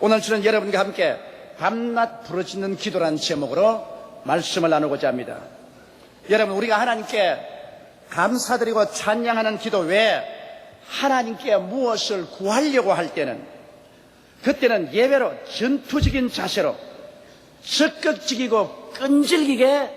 오늘 저는 여러분과 함께 밤낮 부르짖는 기도라는 제목으로 말씀을 나누고자 합니다. 여러분, 우리가 하나님께 감사드리고 찬양하는 기도 외에 하나님께 무엇을 구하려고 할 때는, 그때는 예배로 전투적인 자세로 적극적이고 끈질기게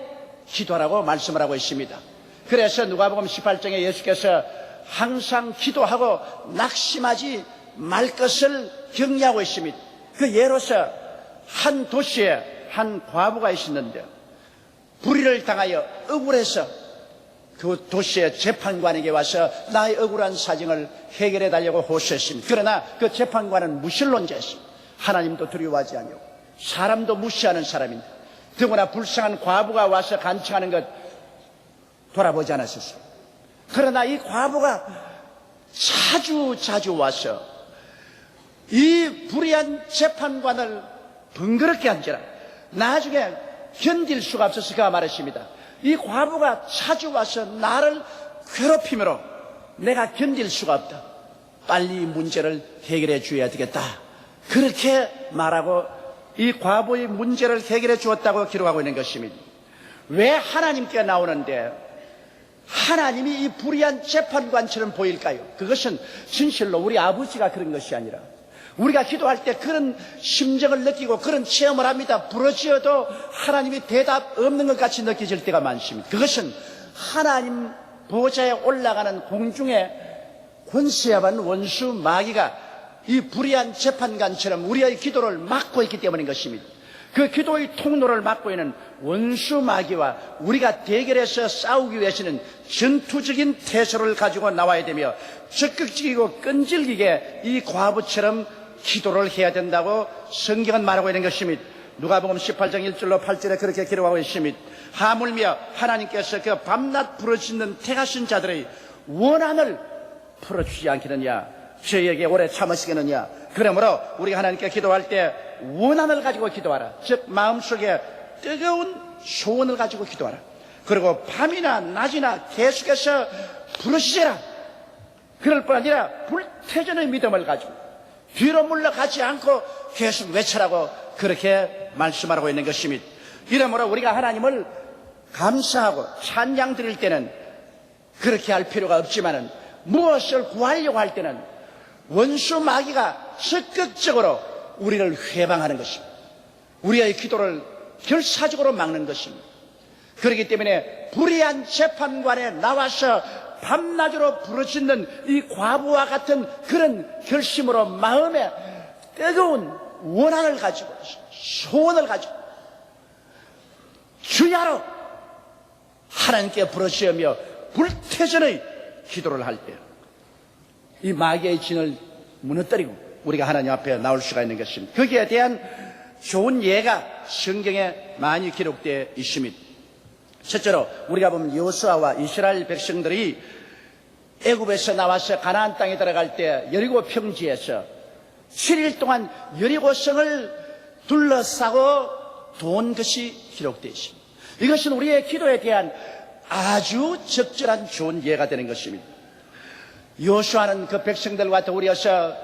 기도하라고 말씀을 하고 있습니다. 그래서 누가복음 18장에 예수께서 항상 기도하고 낙심하지 말 것을 격려하고 있습니다. 그 예로서 한 도시에 한 과부가 있었는데 불의를 당하여 억울해서 그 도시의 재판관에게 와서 나의 억울한 사정을 해결해 달라고 호소했습니다. 그러나 그 재판관은 무신론자였습니다. 하나님도 두려워하지 않고 사람도 무시하는 사람인데, 더구나 불쌍한 과부가 와서 간청하는 것 돌아보지 않았었어요. 그러나 이 과부가 자주 와서 이 불의한 재판관을 번거롭게 한지라 나중에 견딜 수가 없어서 그가 말했습니다. 이 과부가 자주 와서 나를 괴롭히므로 내가 견딜 수가 없다. 빨리 문제를 해결해 줘야 되겠다. 그렇게 말하고 이 과부의 문제를 해결해 주었다고 기록하고 있는 것입니다. 왜 하나님께 나오는데 하나님이 이 불의한 재판관처럼 보일까요? 그것은 진실로 우리 아버지가 그런 것이 아니라 우리가 기도할 때 그런 심정을 느끼고 그런 체험을 합니다. 부르짖어도 하나님이 대답 없는 것 같이 느껴질 때가 많습니다. 그것은 하나님 보좌에 올라가는 공중에 권세와 받는 원수 마귀가 이 불의한 재판관처럼 우리의 기도를 막고 있기 때문인 것입니다. 그 기도의 통로를 막고 있는 원수 마귀와 우리가 대결해서 싸우기 위해서는 전투적인 태세를 가지고 나와야 되며 적극적이고 끈질기게 이 과부처럼 기도를 해야 된다고 성경은 말하고 있는 것입니다. 누가복음 18장 1절로 8절에 그렇게 기록하고 있습니다. 하물며 하나님께서 그 밤낮 부르짖는 택하신 자들의 원한을 풀어주지 않겠느냐, 저희에게 오래 참으시겠느냐. 그러므로 우리가 하나님께 기도할 때 원한을 가지고 기도하라. 즉 마음속에 뜨거운 소원을 가지고 기도하라. 그리고 밤이나 낮이나 계속해서 부르짖어라. 그럴 뿐 아니라 불태전의 믿음을 가지고 뒤로 물러가지 않고 계속 외쳐라고 그렇게 말씀하고 있는 것입니다. 이러므로 우리가 하나님을 감사하고 찬양 드릴 때는 그렇게 할 필요가 없지만은 무엇을 구하려고 할 때는 원수 마귀가 적극적으로 우리를 회방하는 것입니다. 우리의 기도를 결사적으로 막는 것입니다. 그렇기 때문에 불의한 재판관에 나와서 밤낮으로 부르짖는 이 과부와 같은 그런 결심으로 마음에 뜨거운 원한을 가지고 소원을 가지고 주야로 하나님께 부르짖으며 불태전의 기도를 할 때 이 마귀의 진을 무너뜨리고 우리가 하나님 앞에 나올 수가 있는 것입니다. 거기에 대한 좋은 예가 성경에 많이 기록되어 있습니다. 첫째로 우리가 보면 여호수아와 이스라엘 백성들이 애굽에서 나와서 가나안 땅에 들어갈 때 여리고 평지에서 7일 동안 여리고성을 둘러싸고 도온 것이 기록되어 있습니다. 이것은 우리의 기도에 대한 아주 적절한 좋은 예가 되는 것입니다. 여호수아는 그 백성들과 더불어서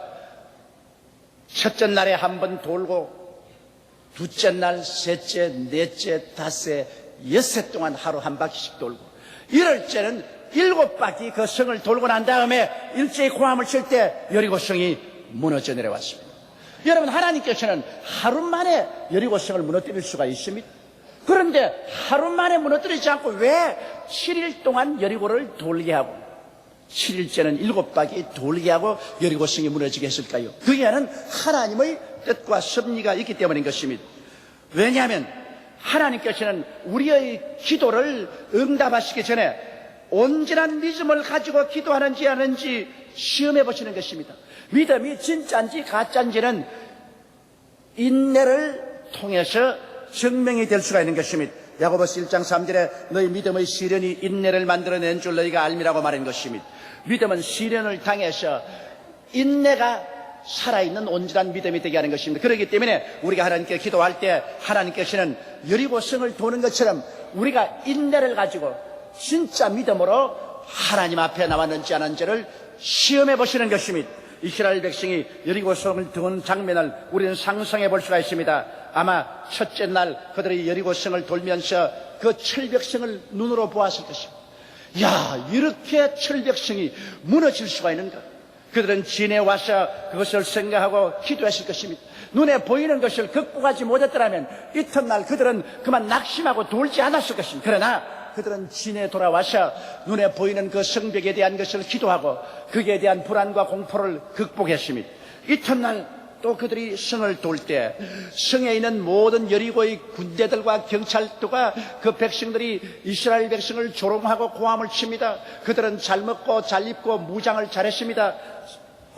첫째 날에 한 번 돌고 둘째 날, 셋째, 넷째, 닷새, 엿새 동안 하루 한 바퀴씩 돌고 이럴째는 7바퀴 그 성을 돌고 난 다음에 일제히 고함을 칠 때 여리고성이 무너져 내려왔습니다. 여러분, 하나님께서는 하루 만에 여리고성을 무너뜨릴 수가 있습니다. 그런데 하루 만에 무너뜨리지 않고 왜 7일 동안 여리고를 돌게 하고 7일째는 7바퀴 돌게 하고 여리고성이 무너지게 했을까요? 그게는 하나님의 뜻과 섭리가 있기 때문인 것입니다. 왜냐하면 하나님께서는 우리의 기도를 응답하시기 전에 온전한 믿음을 가지고 기도하는지 아닌지 시험해 보시는 것입니다. 믿음이 진짜인지 가짜인지는 인내를 통해서 증명이 될 수가 있는 것입니다. 야고보서 1장 3절에 너희 믿음의 시련이 인내를 만들어낸 줄 너희가 알미라고 말한 것입니다. 믿음은 시련을 당해서 인내가 살아있는 온전한 믿음이 되게 하는 것입니다. 그렇기 때문에 우리가 하나님께 기도할 때 하나님께서는 여리고성을 도는 것처럼 우리가 인내를 가지고 진짜 믿음으로 하나님 앞에 나왔는지 안 왔는지를 시험해 보시는 것입니다. 이스라엘 백성이 여리고성을 도는 장면을 우리는 상상해 볼 수가 있습니다. 아마 첫째 날 그들이 여리고성을 돌면서 그 철벽성을 눈으로 보았을 것입니다. 야, 이렇게 철벽성이 무너질 수가 있는가? 그들은 진에 와서 그것을 생각하고 기도했을 것입니다. 눈에 보이는 것을 극복하지 못했더라면 이튿날 그들은 그만 낙심하고 돌지 않았을 것입니다. 그러나 그들은 진에 돌아와서 눈에 보이는 그 성벽에 대한 것을 기도하고 거기에 대한 불안과 공포를 극복했습니다. 이튿날 또 그들이 성을 돌 때 성에 있는 모든 여리고의 군대들과 경찰도가 그 백성들이 이스라엘 백성을 조롱하고 고함을 칩니다. 그들은 잘 먹고 잘 입고 무장을 잘했습니다.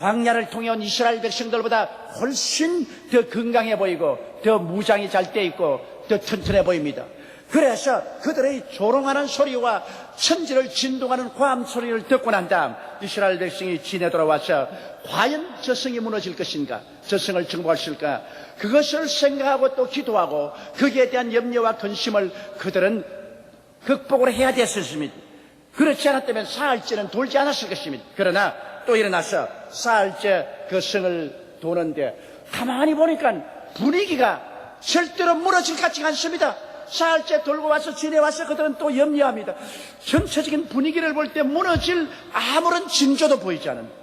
광야를 통해 온 이스라엘 백성들보다 훨씬 더 건강해 보이고 더 무장이 잘 돼 있고 더 튼튼해 보입니다. 그래서 그들의 조롱하는 소리와 천지를 진동하는 고함 소리를 듣고 난 다음 이스라엘 백성이 진에 돌아와서 과연 저 성이 무너질 것인가, 저 성을 정복할 수 있을까, 그것을 생각하고 또 기도하고 거기에 대한 염려와 근심을 그들은 극복을 해야 됐었습니다. 그렇지 않았다면 사흘째는 돌지 않았을 것입니다. 그러나 또 일어나서 사흘째 그 성을 도는데 가만히 보니까 분위기가 절대로 무너질 것 같지 않습니다. 사흘째 돌고 와서 진에 와서 그들은 또 염려합니다. 전체적인 분위기를 볼 때 무너질 아무런 징조도 보이지 않습니다.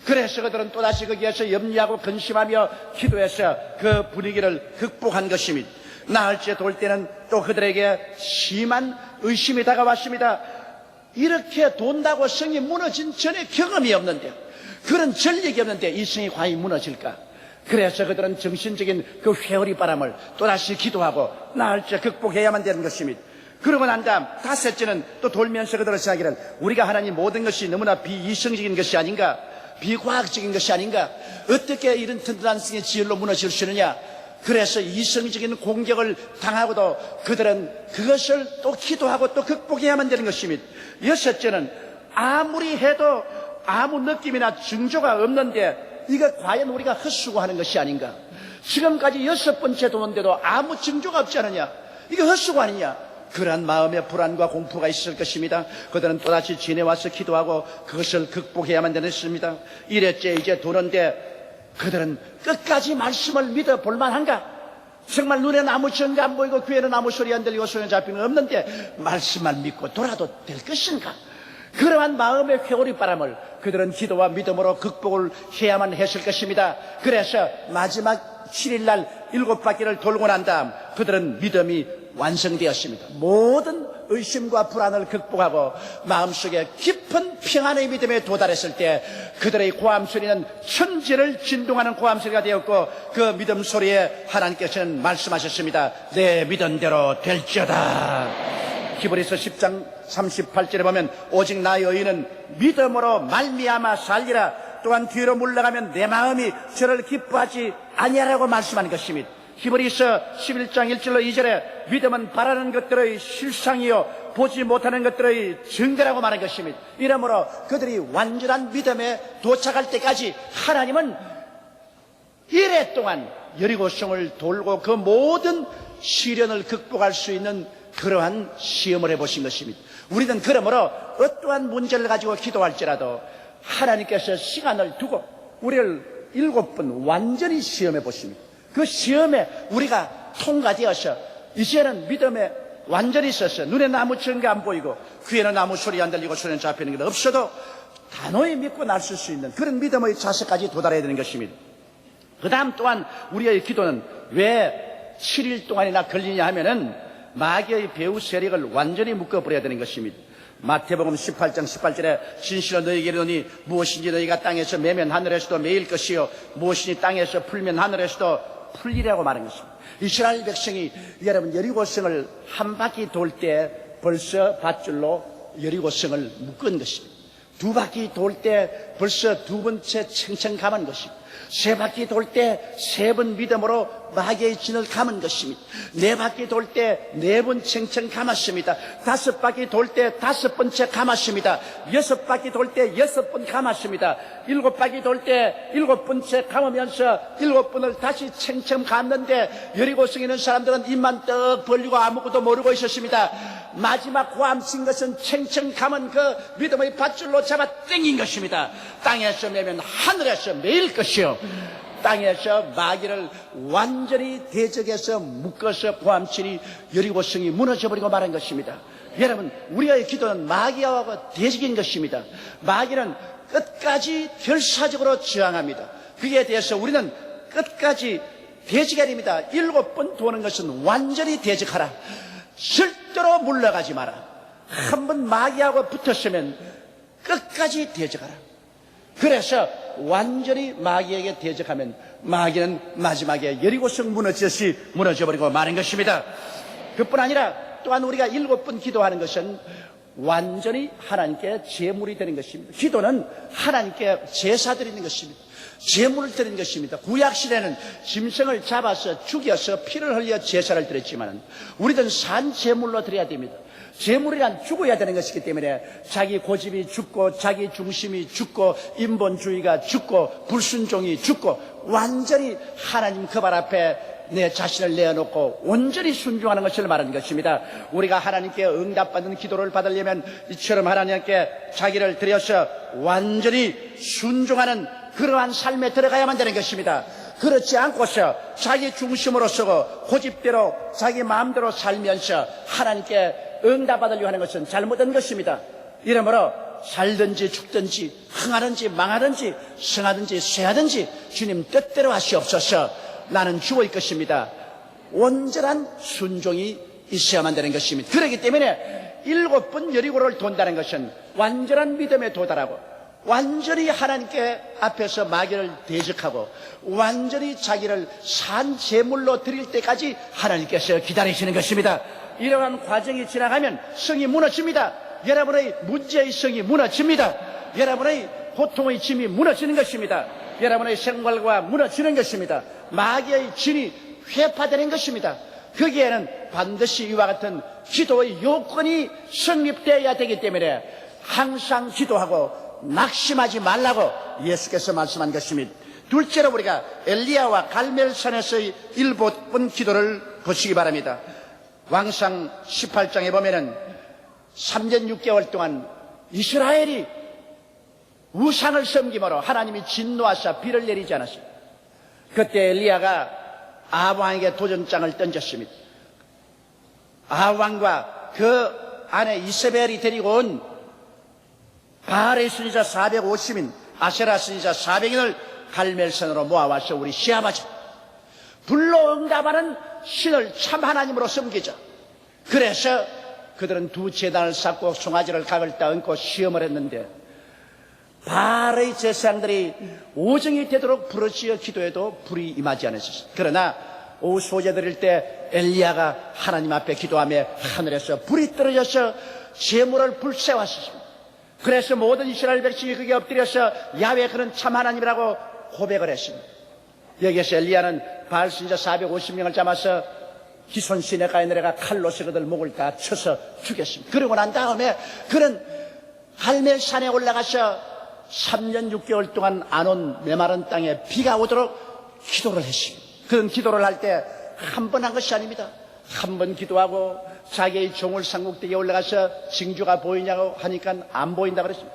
그래서 그들은 또다시 거기에서 염려하고 근심하며 기도해서 그 분위기를 극복한 것입니다. 나흘째 돌 때는 또 그들에게 심한 의심이 다가왔습니다. 이렇게 돈다고 성이 무너진 전에 경험이 없는데, 그런 전력이 없는데 이 성이 과연 무너질까? 그래서 그들은 정신적인 그 회오리 바람을 또다시 기도하고 나흘째 극복해야만 되는 것입니다. 그러고 난 다음 다섯째는 또 돌면서 그들을 생각하기를 우리가 하나님 모든 것이 너무나 비이성적인 것이 아닌가, 비과학적인 것이 아닌가, 어떻게 이런 튼튼한 성의 지열로 무너질 수 있느냐. 그래서 이성적인 공격을 당하고도 그들은 그것을 또 기도하고 또 극복해야만 되는 것입니다. 여섯째는 아무리 해도 아무 느낌이나 징조가 없는데 이거 과연 우리가 헛수고하는 것이 아닌가. 지금까지 6번째 도는데도 아무 징조가 없지 않느냐, 이게 헛수고 아니냐. 그러한 마음의 불안과 공포가 있을 것입니다. 그들은 또다시 진에 와서 기도하고 그것을 극복해야만 되는 것입니다. 이랬째 이제 도는데 그들은 끝까지 말씀을 믿어 볼만한가? 정말 눈에는 아무 증거 안 보이고 귀에는 아무 소리 안 들리고 손에 잡히는 거 없는데 말씀만 믿고 돌아도 될 것인가? 그러한 마음의 회오리 바람을 그들은 기도와 믿음으로 극복을 해야만 했을 것입니다. 그래서 마지막 7일날 7바퀴를 돌고 난 다음 그들은 믿음이 완성되었습니다. 모든 의심과 불안을 극복하고 마음속에 깊은 평안의 믿음에 도달했을 때 그들의 고함 소리는 천지를 진동하는 고함 소리가 되었고 그 믿음 소리에 하나님께서는 말씀하셨습니다. 내 믿은 대로 될지어다. 히브리서 10장 38절에 보면 오직 나의 의인은 믿음으로 말미암아 살리라. 또한 뒤로 물러가면 내 마음이 저를 기뻐하지 아니하라고 말씀하는 것입니다. 히브리서 11장 1절로 2절에 믿음은 바라는 것들의 실상이요 보지 못하는 것들의 증거라고 말한 것입니다. 이러므로 그들이 완전한 믿음에 도착할 때까지 하나님은 이래 동안 여리고성을 돌고 그 모든 시련을 극복할 수 있는 그러한 시험을 해보신 것입니다. 우리는 그러므로 어떠한 문제를 가지고 기도할지라도 하나님께서 시간을 두고 우리를 7번 완전히 시험해 보십니다. 그 시험에 우리가 통과되어서 이제는 믿음에 완전히 있어서 눈에는 아무 증거 안 보이고 귀에는 아무 소리 안 들리고 손에 잡히는 게 없어도 단호히 믿고 나설 수 있는 그런 믿음의 자세까지 도달해야 되는 것입니다. 그 다음 또한 우리의 기도는 왜 7일 동안이나 걸리냐 하면은 마귀의 배후 세력을 완전히 묶어버려야 되는 것입니다. 마태복음 18장 18절에 진실로 너희에게 이르노니 무엇인지 너희가 땅에서 매면 하늘에서도 매일 것이요 무엇이니 땅에서 풀면 하늘에서도 풀리라고 말한 것입니다. 이스라엘 백성이 여러분 여리고성을 한 바퀴 돌 때 벌써 밧줄로 여리고성을 묶은 것입니다. 2바퀴 돌 때 벌써 2번째 챙챙 감은 것입니다. 3바퀴 돌 때 3번 믿음으로 마귀의 진을 감은 것입니다. 4바퀴 돌 때 4번 챙챙 감았습니다. 5바퀴 돌 때 5번째 감았습니다. 6바퀴 돌 때 6번 감았습니다. 7바퀴 돌 때 7번째 감으면서 7번을 다시 챙챙 감는데 여리고성에 있는 사람들은 입만 떡 벌리고 아무것도 모르고 있었습니다. 마지막 고함친 것은 챙챙 감은 그 믿음의 밧줄로 잡아 당긴 것입니다. 땅에서 매면 하늘에서 매일 것이요, 땅에서 마귀를 완전히 대적해서 묶어서 고함치니 여리고성이 무너져버리고 말한 것입니다. 여러분, 우리의 기도는 마귀하고 대적인 것입니다. 마귀는 끝까지 결사적으로 저항합니다. 그에 대해서 우리는 끝까지 대적해야 됩니다. 7번 도는 것은 완전히 대적하라. 절대로 물러가지 마라. 한번 마귀하고 붙었으면 끝까지 대적하라. 그래서 완전히 마귀에게 대적하면 마귀는 마지막에 여리고성 무너지듯이 무너져버리고 마는 것입니다. 그뿐 아니라 또한 우리가 7번 기도하는 것은 완전히 하나님께 제물이 되는 것입니다. 기도는 하나님께 제사 드리는 것입니다. 제물을 드리는 것입니다. 구약시대는 짐승을 잡아서 죽여서 피를 흘려 제사를 드렸지만 우리는 산 제물로 드려야 됩니다. 제물이란 죽어야 되는 것이기 때문에 자기 고집이 죽고 자기 중심이 죽고 인본주의가 죽고 불순종이 죽고 완전히 하나님 그 발 앞에 내 자신을 내어놓고 온전히 순종하는 것을 말하는 것입니다. 우리가 하나님께 응답받는 기도를 받으려면 이처럼 하나님께 자기를 드려서 완전히 순종하는 그러한 삶에 들어가야만 되는 것입니다. 그렇지 않고서 자기 중심으로 쓰고 고집대로 자기 마음대로 살면서 하나님께 응답받으려고 하는 것은 잘못된 것입니다. 이러므로 살든지 죽든지 흥하든지 망하든지 성하든지 쇠하든지 주님 뜻대로 하시옵소서. 나는 죽을 것입니다. 온전한 순종이 있어야만 되는 것입니다. 그렇기 때문에 7번 여리고를 돈다는 것은 완전한 믿음에 도달하고 완전히 하나님께 앞에서 마귀를 대적하고 완전히 자기를 산 제물로 드릴 때까지 하나님께서 기다리시는 것입니다. 이러한 과정이 지나가면 성이 무너집니다. 여러분의 문제의 성이 무너집니다. 여러분의 고통의 짐이 무너지는 것입니다. 여러분의 생활과 무너지는 것입니다. 마귀의 진이 회파되는 것입니다. 거기에는 반드시 이와 같은 기도의 요건이 성립되어야 되기 때문에 항상 기도하고 낙심하지 말라고 예수께서 말씀한 것입니다. 둘째로 우리가 엘리야와 갈멜산에서의 7번 기도를 보시기 바랍니다. 왕상 18장에 보면은 3년 6개월 동안 이스라엘이 우상을 섬김으로 하나님이 진노하사 비를 내리지 않았어요. 그때 엘리야가 아합 왕에게 도전장을 던졌습니다. 아합 왕과 그 아내 이세벨이 데리고 온 바알의 순위자 450인 아세라 순위자 400인을 갈멜산으로 모아와서 우리 시험하자. 불로 응답하는 신을 참 하나님으로 섬기자. 그래서 그들은 두 제단을 쌓고 송아지를 각을 따 얹고 시험을 했는데 바알의 제사장들이 오정이 되도록 부르짖어 기도해도 불이 임하지 않았습니다. 그러나 오후 소재 드릴 때 엘리야가 하나님 앞에 기도하며 하늘에서 불이 떨어져서 제물을 불새웠습니다. 그래서 모든 이스라엘 백성이 그게 엎드려서 야훼 그는 참 하나님이라고 고백을 했습니다. 여기에서 엘리야는 바알 신자 450명을 잡아서 기손 시내가에 내려가 칼로서 그들 목을 다 쳐서 죽였습니다. 그러고 난 다음에 그는 갈멜산에 올라가서 3년 6개월 동안 안 온 메마른 땅에 비가 오도록 기도를 했습니다. 그런 기도를 할 때 한 번 한 것이 아닙니다. 한 번 기도하고 자기의 종을 상국대에 올라가서 징조가 보이냐고 하니까 안 보인다 그랬습니다.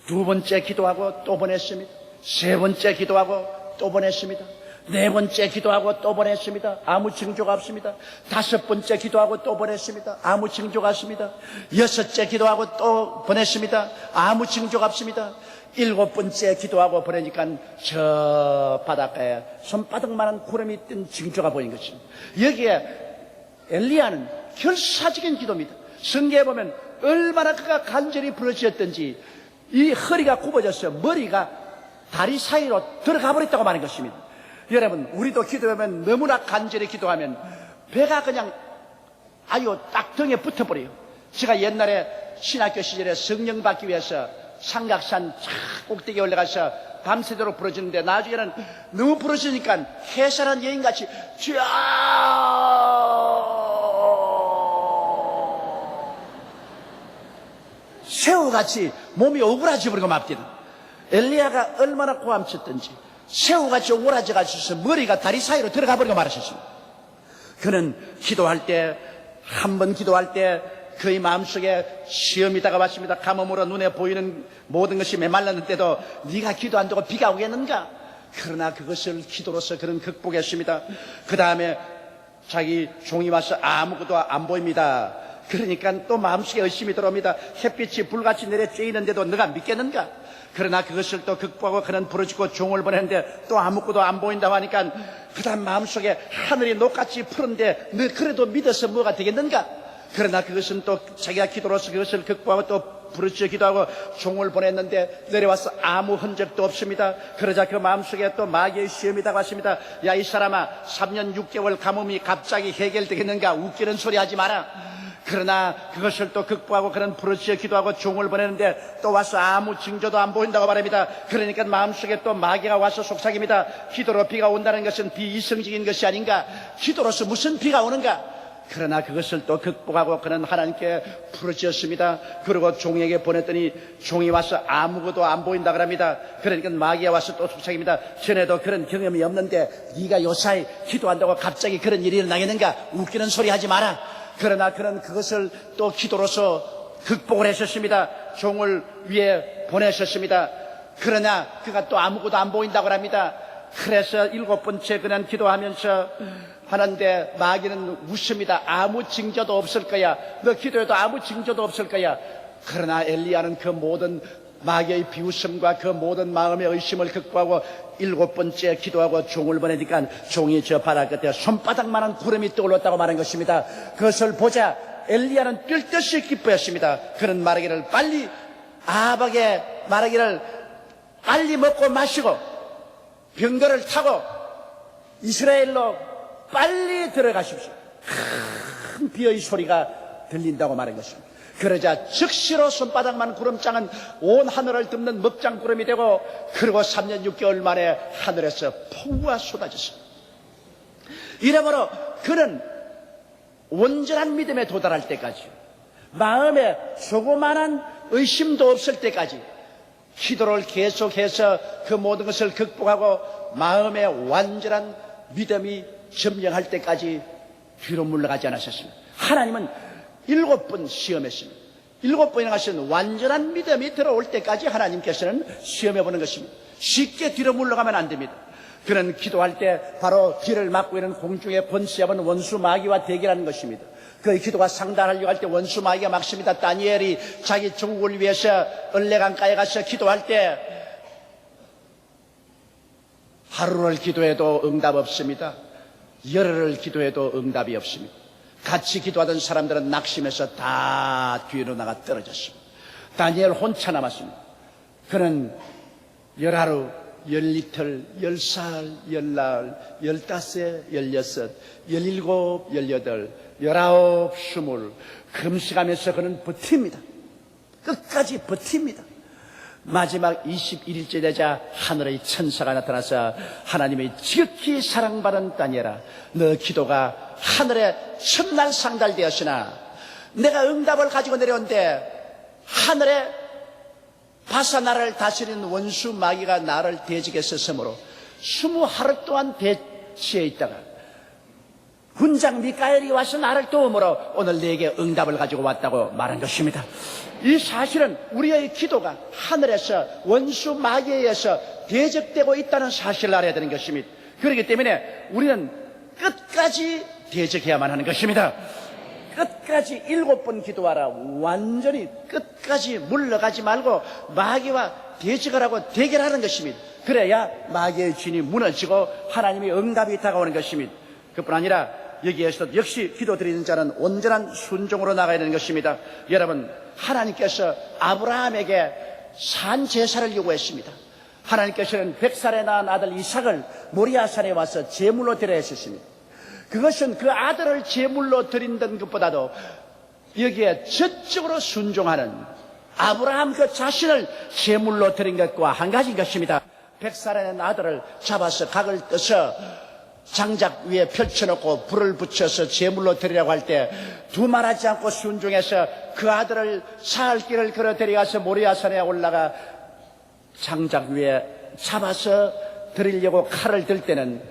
두 번째 기도하고 또 보냈습니다. 세 번째 기도하고 또 보냈습니다. 네 번째 기도하고 또 보냈습니다. 아무 징조가 없습니다. 다섯 번째 기도하고 또 보냈습니다. 아무 징조가 없습니다. 여섯째 기도하고 또 보냈습니다. 아무 징조가 없습니다. 일곱 번째 기도하고 보내니까 저 바닷가에 손바닥만한 구름이 뜬 징조가 보인 것입니다. 여기에 엘리야는 결사적인 기도입니다. 성경에 보면 얼마나 그가 간절히 부르짖었던지 이 허리가 굽어져서 머리가 다리 사이로 들어가 버렸다고 말하는 것입니다. 여러분, 우리도 기도하면 너무나 간절히 기도하면 배가 그냥 아유 딱 등에 붙어버려요. 제가 옛날에 신학교 시절에 성령 받기 위해서 삼각산 꼭대기에 올라가서 밤새도록 부르짖는데 나중에는 너무 부르짖으니까 해산한 여인같이 주여 새우같이 몸이 오그라져 버리고 맙디다. 엘리야가 얼마나 고함쳤던지 새우같이 오그라져가지고 머리가 다리 사이로 들어가 버리고 말하셨습니다. 그는 기도할 때 한 번 기도할 때 그의 마음속에 시험이 다가왔습니다. 가뭄으로 눈에 보이는 모든 것이 메말랐는데도 네가 기도 안 되고 비가 오겠는가? 그러나 그것을 기도로서 그는 극복했습니다. 그 다음에 자기 종이 와서 아무것도 안 보입니다. 그러니까 또 마음속에 의심이 들어옵니다. 햇빛이 불같이 내려 쬐이는데도 너가 믿겠는가? 그러나 그것을 또 극복하고 그는 부르짖고 종을 보냈는데 또 아무것도 안 보인다고 하니까 그 다음 마음속에 하늘이 녹같이 푸른데 너 그래도 믿어서 뭐가 되겠는가? 그러나 그것은 또 자기가 기도로서 그것을 극복하고 또 부르짖어 기도하고 종을 보냈는데 내려와서 아무 흔적도 없습니다. 그러자 그 마음속에 또 마귀의 시험이 다가왔습니다. 야, 이 사람아, 3년 6개월 가뭄이 갑자기 해결되겠는가? 웃기는 소리 하지 마라. 그러나 그것을 또 극복하고 그는 부르짖어 기도하고 종을 보내는데 또 와서 아무 징조도 안 보인다고 말합니다. 그러니까 마음속에 또 마귀가 와서 속삭입니다. 기도로 비가 온다는 것은 비이성적인 것이 아닌가? 기도로서 무슨 비가 오는가? 그러나 그것을 또 극복하고 그는 하나님께 부르짖었습니다. 그리고 종에게 보냈더니 종이 와서 아무것도 안 보인다 그럽니다. 그러니까 마귀가 와서 또 속삭입니다. 전에도 그런 경험이 없는데 네가 요사이 기도한다고 갑자기 그런 일이 일어나겠는가? 웃기는 소리 하지 마라. 그러나 그는 그것을 또 기도로서 극복을 했었습니다. 종을 위해 보내셨습니다. 그러나 그가 또 아무것도 안 보인다고 합니다. 그래서 7번째 그는 기도하면서 하는데 마귀는 웃습니다. 아무 징조도 없을 거야. 너 기도해도 아무 징조도 없을 거야. 그러나 엘리야는 그 모든 마귀의 비웃음과 그 모든 마음의 의심을 극복하고 7번째 기도하고 종을 보내니까 종이 저 바다 끝에 손바닥만한 구름이 떠올랐다고 말한 것입니다. 그것을 보자 엘리야는 뛸 듯이 기뻐했습니다. 그는 말하기를 빨리 아합에게 말하기를 빨리 먹고 마시고 병거를 타고 이스라엘로 빨리 들어가십시오. 큰 비의 소리가 들린다고 말한 것입니다. 그러자 즉시로 손바닥만 구름장은 온 하늘을 덮는 먹장 구름이 되고 그리고 3년 6개월 만에 하늘에서 폭우가 쏟아졌습니다. 이러므로 그는 온전한 믿음에 도달할 때까지 마음에 조그마한 의심도 없을 때까지 기도를 계속해서 그 모든 것을 극복하고 마음에 완전한 믿음이 점령할 때까지 뒤로 물러가지 않았었습니다. 하나님은 7번 시험했습니다. 7번이나 하신 완전한 믿음이 들어올 때까지 하나님께서는 시험해보는 것입니다. 쉽게 뒤로 물러가면 안 됩니다. 그는 기도할 때 바로 길을 막고 있는 공중에 번뇌하는 원수 마귀와 대결하는 것입니다. 그의 기도가 상달하려고 할 때 원수 마귀가 막습니다. 다니엘이 자기 종국을 위해서 얼레강가에 가서 기도할 때 하루를 기도해도 응답 없습니다. 열흘을 기도해도 응답이 없습니다. 같이 기도하던 사람들은 낙심해서 다 뒤로 나가 떨어졌습니다. 다니엘 혼자 남았습니다. 그는 10하루, 10이틀, 10살, 10날, 15, 16, 17, 18, 19, 20 금식하면서 그는 버팁니다. 끝까지 버팁니다. 마지막 21일째 되자 하늘의 천사가 나타나서 하나님의 지극히 사랑받은 다니엘아, 너 기도가 하늘에 첫날 상달되었으나 내가 응답을 가지고 내려온데 하늘에 바사 나라를 다스리는 원수 마귀가 나를 대적해 서으므로 20하루 동안 대치해 있다가 군장 미카엘이 와서 나를 도움으로 오늘 내게 응답을 가지고 왔다고 말한 것입니다. 이 사실은 우리의 기도가 하늘에서 원수 마귀에 의해서 대적되고 있다는 사실을 알아야 되는 것입니다. 그렇기 때문에 우리는 끝까지 대적해야만 하는 것입니다. 끝까지 7번 기도하라. 완전히 끝까지 물러가지 말고 마귀와 대적을 하고 대결하는 것입니다. 그래야 마귀의 진이 무너지고 하나님의 응답이 다가오는 것입니다. 그뿐 아니라 여기에서도 역시 기도드리는 자는 온전한 순종으로 나가야 되는 것입니다. 여러분, 하나님께서 아브라함에게 산제사를 요구했습니다. 하나님께서는 100살에 낳은 아들 이삭을 모리아산에 와서 제물로 드려야 했습니다. 그것은 그 아들을 제물로 드린다는 것보다도 여기에 전적으로 순종하는 아브라함 그 자신을 제물로 드린 것과 한 가지인 것입니다. 100살에 낳은 아들을 잡아서 각을 떠서 장작 위에 펼쳐놓고 불을 붙여서 제물로 드리라고 할 때 두말하지 않고 순종해서 그 아들을 사흘 길을 걸어 데려가서 모리아산에 올라가 장작 위에 잡아서 드리려고 칼을 들 때는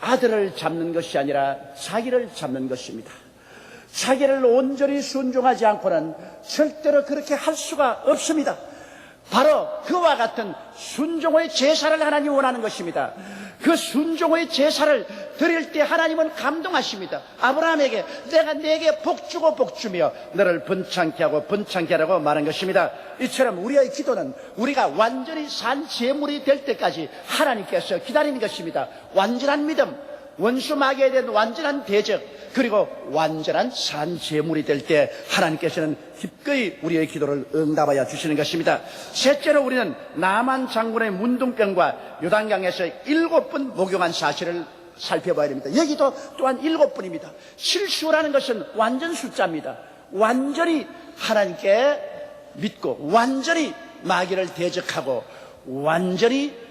아들을 잡는 것이 아니라 자기를 잡는 것입니다. 자기를 온전히 순종하지 않고는 절대로 그렇게 할 수가 없습니다. 바로 그와 같은 순종의 제사를 하나님이 원하는 것입니다. 그 순종의 제사를 드릴 때 하나님은 감동하십니다. 아브라함에게 내가 네게 복주고 복주며 너를 번창케 하고 번창케 하라고 말한 것입니다. 이처럼 우리의 기도는 우리가 완전히 산 제물이 될 때까지 하나님께서 기다리는 것입니다. 완전한 믿음, 원수 마귀에 대한 완전한 대적, 그리고 완전한 산 제물이 될 때 하나님께서는 기꺼이 우리의 기도를 응답하여 주시는 것입니다. 셋째로 우리는 나만 장군의 문둥병과 요단강에서 7번 목욕한 사실을 살펴봐야 됩니다. 여기도 또한 7번입니다. 7수라는 것은 완전 숫자입니다. 완전히 하나님께 믿고 완전히 마귀를 대적하고 완전히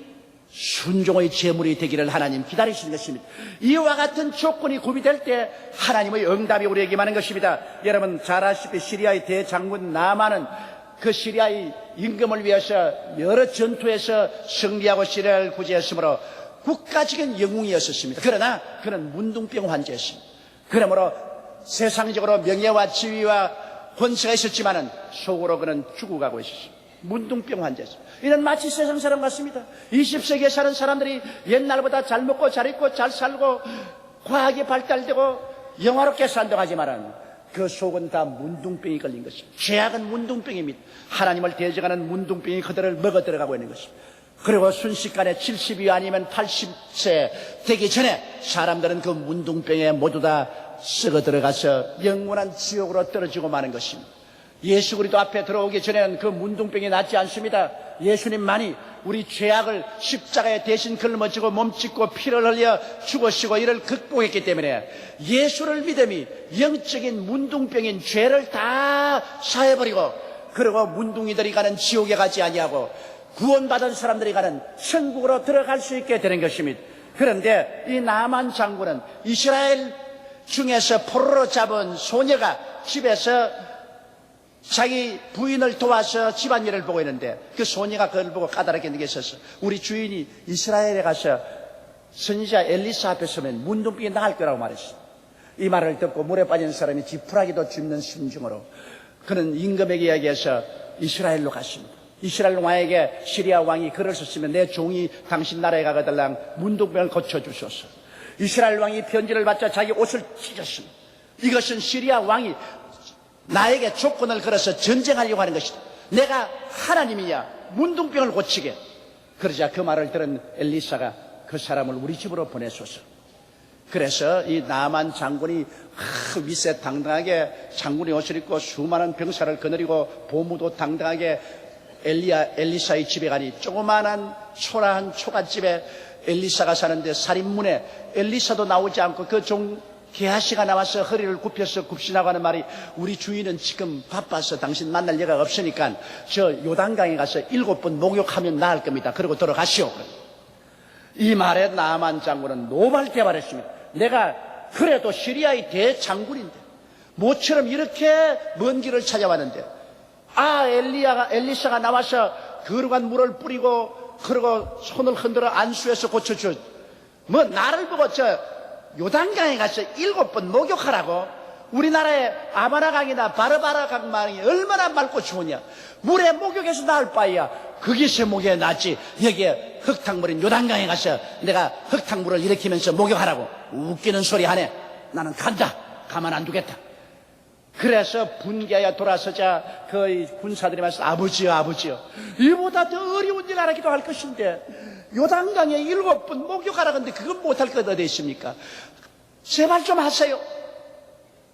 순종의 제물이 되기를 하나님 기다리시는 것입니다. 이와 같은 조건이 구비될 때 하나님의 응답이 우리에게 임하는 것입니다. 여러분 잘 아시다시피 시리아의 대장군 나만은 그 시리아의 임금을 위해서 여러 전투에서 승리하고 시리아를 구제했으므로 국가적인 영웅이었습니다. 그러나 그는 문둥병 환자였습니다. 그러므로 세상적으로 명예와 지위와 권세가 있었지만은 속으로 그는 죽어가고 있었습니다. 문둥병 환자였습니다. 이는 마치 세상 사람 같습니다. 20세기에 사는 사람들이 옛날보다 잘 먹고 잘 입고 잘 살고 과학이 발달되고 영화롭게 산다고 하지만은 그 속은 다 문둥병이 걸린 것입니다. 죄악은 문둥병입니다. 하나님을 대적하는 문둥병이 그들을 먹어 들어가고 있는 것입니다. 그리고 순식간에 70이 아니면 80세 되기 전에 사람들은 그 문둥병에 모두 다 썩어 들어가서 영원한 지옥으로 떨어지고 마는 것입니다. 예수 그리스도 앞에 들어오기 전에는 그 문둥병이 낫지 않습니다. 예수님만이 우리 죄악을 십자가에 대신 걸머지고 몸짓고 피를 흘려 죽으시고 이를 극복했기 때문에 예수를 믿음이 영적인 문둥병인 죄를 다 사해버리고 그리고 문둥이들이 가는 지옥에 가지 아니하고 구원받은 사람들이 가는 천국으로 들어갈 수 있게 되는 것입니다. 그런데 이 나만 장군은 이스라엘 중에서 포로로 잡은 소녀가 집에서 자기 부인을 도와서 집안일을 보고 있는데 그 소녀가 그걸 보고 까다롭게 느꼈었어. 우리 주인이 이스라엘에 가서 선지자 엘리사 앞에 서면 문둥병이 나을 거라고 말했어. 이 말을 듣고 물에 빠진 사람이 지푸라기도 줍는 심정으로 그는 임금에게 이야기해서 이스라엘로 갔습니다. 이스라엘 왕에게 시리아 왕이 글을 썼으면 내 종이 당신 나라에 가거들랑 문둥병을 고쳐주소서. 이스라엘 왕이 편지를 받자 자기 옷을 찢었습니다. 이것은 시리아 왕이 나에게 조건을 걸어서 전쟁하려고 하는 것이다. 내가 하나님이야 문둥병을 고치게. 그러자 그 말을 들은 엘리사가 그 사람을 우리 집으로 보내소서. 그래서 이 나만 장군이 위세당당하게 장군의 옷을 입고 수많은 병사를 거느리고 보무도 당당하게 엘리사의 집에 가니 조그마한 초라한 초가집에 엘리사가 사는데 살인문에 엘리사도 나오지 않고 그 종 게하시가 나와서 허리를 굽혀서 굽신하고 하는 말이 우리 주인은 지금 바빠서 당신 만날 여가 없으니까 저 요단강에 가서 7번 목욕하면 나을 겁니다. 그러고 돌아가시오. 이 말에 나만 장군은 노발대발했습니다. 내가 그래도 시리아의 대장군인데 모처럼 이렇게 먼 길을 찾아왔는데 엘리사가 나와서 거룩한 물을 뿌리고 그러고 손을 흔들어 안수해서 고쳐줘. 뭐 나를 보고 저 요단강에 가서 7번 목욕하라고? 우리나라의 아바라강이나 바르바라강만이 얼마나 맑고 좋으냐. 물에 목욕해서 나을 바에야 거기서 목욕해 낫지. 여기에 흙탕물인 요단강에 가서 내가 흙탕물을 일으키면서 목욕하라고. 웃기는 소리 하네. 나는 간다. 가만 안 두겠다. 그래서 분개하여 돌아서자 그 군사들이 말해서 아버지요 이보다 더 어려운 일 하기도 할 것인데 요단강에 7번 목욕하라 근데 그건 못할 것 어디 있습니까? 제발 좀 하세요.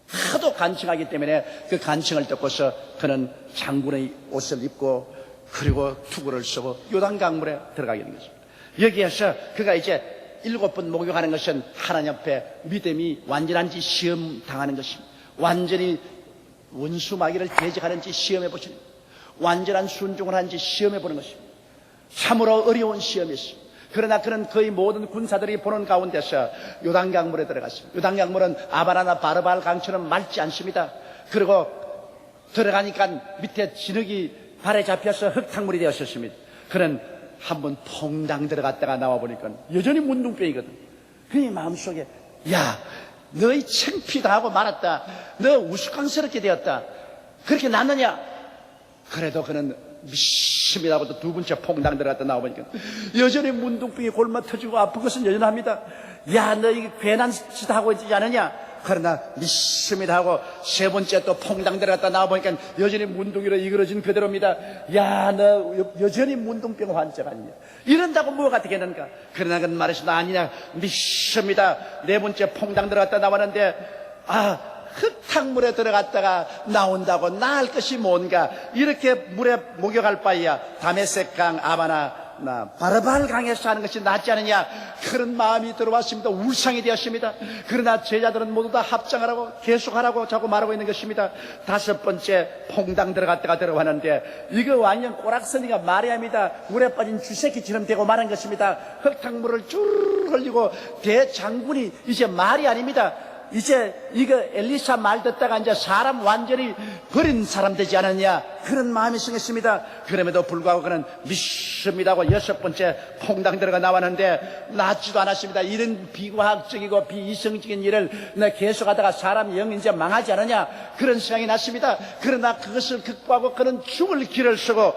하도 간청하기 때문에 그 간청을 듣고서 그는 장군의 옷을 입고 그리고 투구를 쓰고 요단강물에 들어가게 된 것입니다. 여기에서 그가 이제 7번 목욕하는 것은 하나님 앞에 믿음이 완전한지 시험 당하는 것입니다. 완전히 원수 마귀를 대적하는지 시험해 보시는 거예요. 완전한 순종을 하는지 시험해 보는 것입니다. 참으로 어려운 시험이었습니다. 그러나 그는 거의 모든 군사들이 보는 가운데서 요단강물에 들어갔습니다. 요단강물은 아바라나 바르바알 강처럼 맑지 않습니다. 그리고 들어가니까 밑에 진흙이 발에 잡혀서 흙탕물이 되었었습니다. 그는 한번 퐁당 들어갔다가 나와 보니까 여전히 문둥병이거든. 그의 마음속에 야 너희 창피당하고 말았다. 너 우스꽝스럽게 되었다. 그렇게 났느냐? 그래도 그는 믿습니다고 또 두 번째 퐁당 들어갔다 나와보니까 여전히 문둥병이 골마 터지고 아픈 것은 여전합니다. 야, 너 이게 괜한 짓 하고 있지 않느냐? 그러나 믿습니다 하고 세 번째 또 퐁당 들어갔다 나와보니까 여전히 문둥이로 이그러진 그대로입니다. 야, 너 여전히 문둥병 환자가 아니냐? 이런다고 뭐가 되겠는가? 그러나 그는 말했습니다. 아니냐, 믿습니다. 네 번째 퐁당 들어갔다 나왔는데 흙탕물에 들어갔다가 나온다고 나을 것이 뭔가? 이렇게 물에 목욕할 바에야 다메섹강, 아바나, 바르발 강에서 하는 것이 낫지 않느냐? 그런 마음이 들어왔습니다. 울상이 되었습니다. 그러나 제자들은 모두 다 합장하라고 계속하라고 자꾸 말하고 있는 것입니다. 다섯 번째 퐁당 들어갔다가 들어왔는데 이거 완전 꼬락서니가 마리아입니다. 물에 빠진 쥐새끼처럼 되고 말한 것입니다. 흙탕물을 쭉 흘리고 대장군이 이제 말이 아닙니다. 이제 이거 엘리사 말 듣다가 이제 사람 완전히 버린 사람 되지 않았냐, 그런 마음이 생겼습니다. 그럼에도 불구하고 그는 믿습니다고 여섯 번째 퐁당 들어가 나왔는데 낫지도 않았습니다. 이런 비과학적이고 비이성적인 일을 계속하다가 사람 영 이제 망하지 않느냐, 그런 생각이 났습니다. 그러나 그것을 극복하고 그는 죽을 길을 쓰고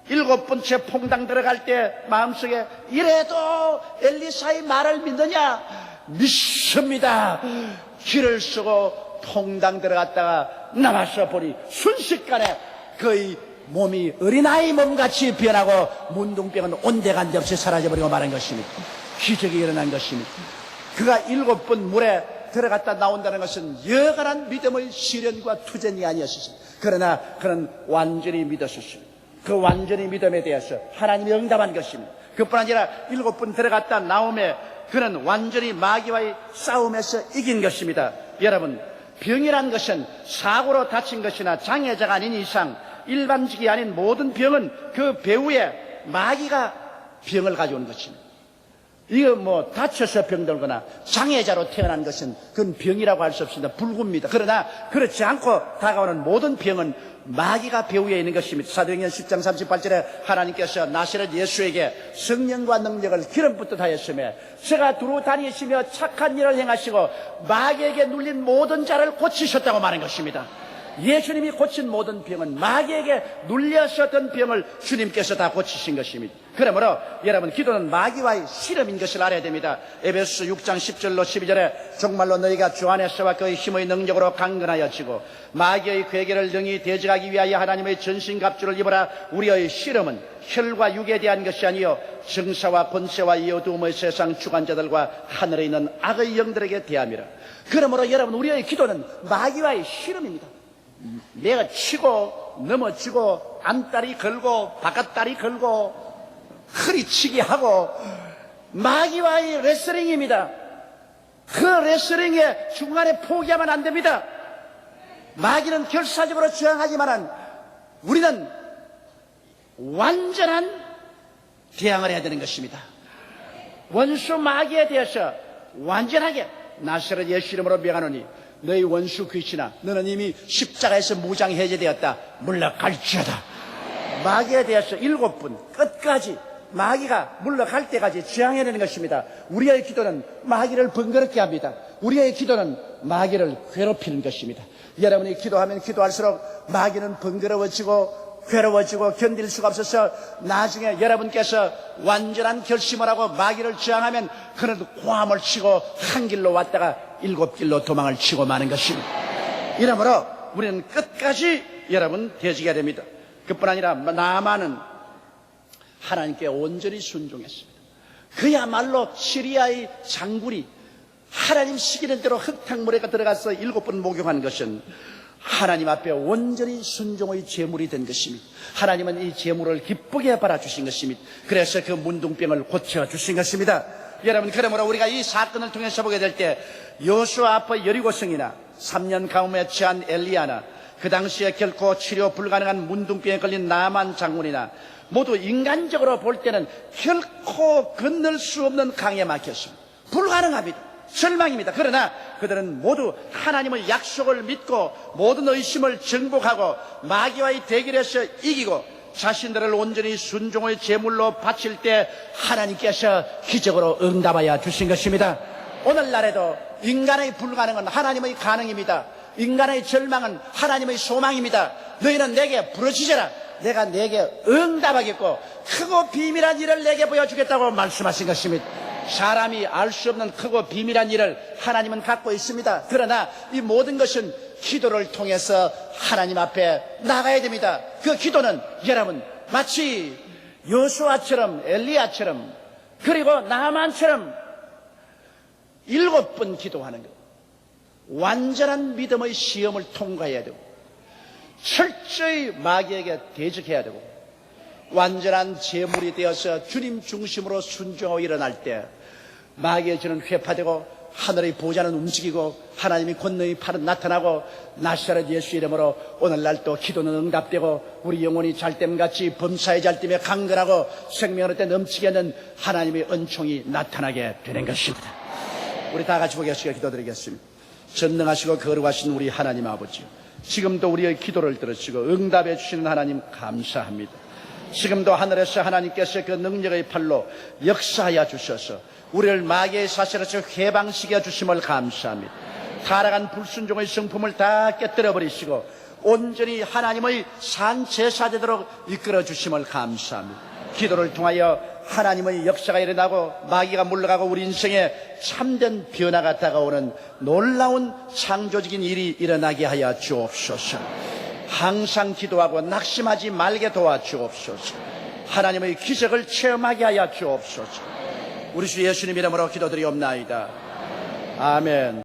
일곱 번째 퐁당 들어갈 때 마음속에 이래도 엘리사의 말을 믿느냐? 믿습니다. 길을 쓰고 퐁당 들어갔다가 나와서 보니 순식간에 거의 몸이 어린아이 몸같이 변하고 문둥병은 온데간데 없이 사라져버리고 말한 것입니다. 기적이 일어난 것입니다. 그가 일곱 번 물에 들어갔다 나온다는 것은 여간한 믿음의 시련과 투쟁이 아니었습니다. 그러나 그는 완전히 믿었습니다. 그 완전히 믿음에 대해서 하나님이 응답한 것입니다. 그뿐 아니라 일곱 번 들어갔다 나오며 그는 완전히 마귀와의 싸움에서 이긴 것입니다. 여러분, 병이란 것은 사고로 다친 것이나 장애자가 아닌 이상 일반직이 아닌 모든 병은 그 배후에 마귀가 병을 가져온 것입니다. 이거 뭐 다쳐서 병들거나 장애자로 태어난 것은 그건 병이라고 할 수 없습니다. 불구입니다. 그러나 그렇지 않고 다가오는 모든 병은 마귀가 배후에 있는 것입니다. 사도행전 10장 38절에 하나님께서 나사렛 예수에게 성령과 능력을 기름부터 하였으며 저가 두루 다니시며 착한 일을 행하시고 마귀에게 눌린 모든 자를 고치셨다고 말한 것입니다. 예수님이 고친 모든 병은 마귀에게 눌렸었던 병을 주님께서 다 고치신 것입니다. 그러므로 여러분, 기도는 마귀와의 씨름인 것을 알아야 됩니다. 에베소 6장 10절로 12절에 정말로 너희가 주 안에서와 그의 힘의 능력으로 강건하여 지고 마귀의 괴계를 능히 대적하기 위하여 하나님의 전신갑주를 입어라. 우리의 씨름은 혈과 육에 대한 것이 아니요 정사와 권세와 이 어두움의 세상 주관자들과 하늘에 있는 악의 영들에게 대함이라. 그러므로 여러분, 우리의 기도는 마귀와의 씨름입니다. 내가 치고 넘어지고 안다리 걸고 바깥다리 걸고 허리치기 하고 마귀와의 레슬링입니다. 그 레슬링에 중간에 포기하면 안 됩니다. 마귀는 결사적으로 저항하지만 우리는 완전한 대항을 해야 되는 것입니다. 원수 마귀에 대해서 완전하게 나사렛 예수 이름으로 명하노니 너희 원수 귀신아, 너는 이미 십자가에서 무장 해제되었다. 물러갈지어다. 마귀에 대해서 일곱 번 끝까지 마귀가 물러갈 때까지 저항해야 되는 것입니다. 우리의 기도는 마귀를 번거롭게 합니다. 우리의 기도는 마귀를 괴롭히는 것입니다. 여러분이 기도하면 기도할수록 마귀는 번거로워지고 괴로워지고 견딜 수가 없어서 나중에 여러분께서 완전한 결심을 하고 마귀를 저항하면 그는 고함을 치고 한 길로 왔다가 일곱 길로 도망을 치고 마는 것입니다. 이러므로 우리는 끝까지 여러분 되지게 됩니다. 그뿐 아니라 나만은 하나님께 온전히 순종했습니다. 그야말로 시리아의 장군이 하나님 시키는 대로 흙탕물에 들어가서 일곱 번 목욕한 것은 하나님 앞에 온전히 순종의 제물이 된 것입니다. 하나님은 이 제물을 기쁘게 받아주신 것입니다. 그래서 그 문둥병을 고쳐주신 것입니다. 여러분, 그러므로 우리가 이 사건을 통해서 보게 될 때 여호수아 앞의 여리고성이나 3년 가뭄에 처한 엘리야나 그 당시에 결코 치료 불가능한 문둥병에 걸린 나만 장군이나 모두 인간적으로 볼 때는 결코 건널 수 없는 강에 막혔습니다. 불가능합니다. 절망입니다. 그러나 그들은 모두 하나님의 약속을 믿고 모든 의심을 정복하고 마귀와의 대결에서 이기고 자신들을 온전히 순종의 제물로 바칠 때 하나님께서 기적으로 응답하여 주신 것입니다. 오늘날에도 인간의 불가능은 하나님의 가능입니다. 인간의 절망은 하나님의 소망입니다. 너희는 내게 부르짖어라. 내가 내게 응답하겠고 크고 비밀한 일을 내게 보여주겠다고 말씀하신 것입니다. 사람이 알 수 없는 크고 비밀한 일을 하나님은 갖고 있습니다. 그러나 이 모든 것은 기도를 통해서 하나님 앞에 나가야 됩니다. 그 기도는 여러분 마치 여호수아처럼 엘리야처럼 그리고 나만처럼 7번 기도하는 것, 완전한 믿음의 시험을 통과해야 되고 철저히 마귀에게 대적해야 되고 완전한 제물이 되어서 주님 중심으로 순종하고 일어날 때 마귀의 저는 회파되고 하늘의 보좌는 움직이고 하나님이 권능의 팔은 나타나고 나사렛 예수 이름으로 오늘날 또 기도는 응답되고 우리 영혼이 잘됨같이 범사의 잘됨에 강건하고 생명을 때 넘치게 하는 하나님의 은총이 나타나게 되는 것입니다. 우리 다 같이 보겠습니다. 기도드리겠습니다. 전능하시고 거룩하신 우리 하나님 아버지, 지금도 우리의 기도를 들으시고 응답해 주시는 하나님 감사합니다. 지금도 하늘에서 하나님께서 그 능력의 팔로 역사하여 주셔서 우리를 마귀의 사슬에서 해방시켜 주심을 감사합니다. 타락한 불순종의 성품을 다 깨뜨려 버리시고 온전히 하나님의 산제사되도록 이끌어 주심을 감사합니다. 기도를 통하여 하나님의 역사가 일어나고 마귀가 물러가고 우리 인생에 참된 변화가 다가오는 놀라운 창조적인 일이 일어나게 하여 주옵소서. 항상 기도하고 낙심하지 말게 도와주옵소서. 하나님의 기적을 체험하게 하여 주옵소서. 우리 주 예수님 이름으로 기도드리옵나이다. 아멘.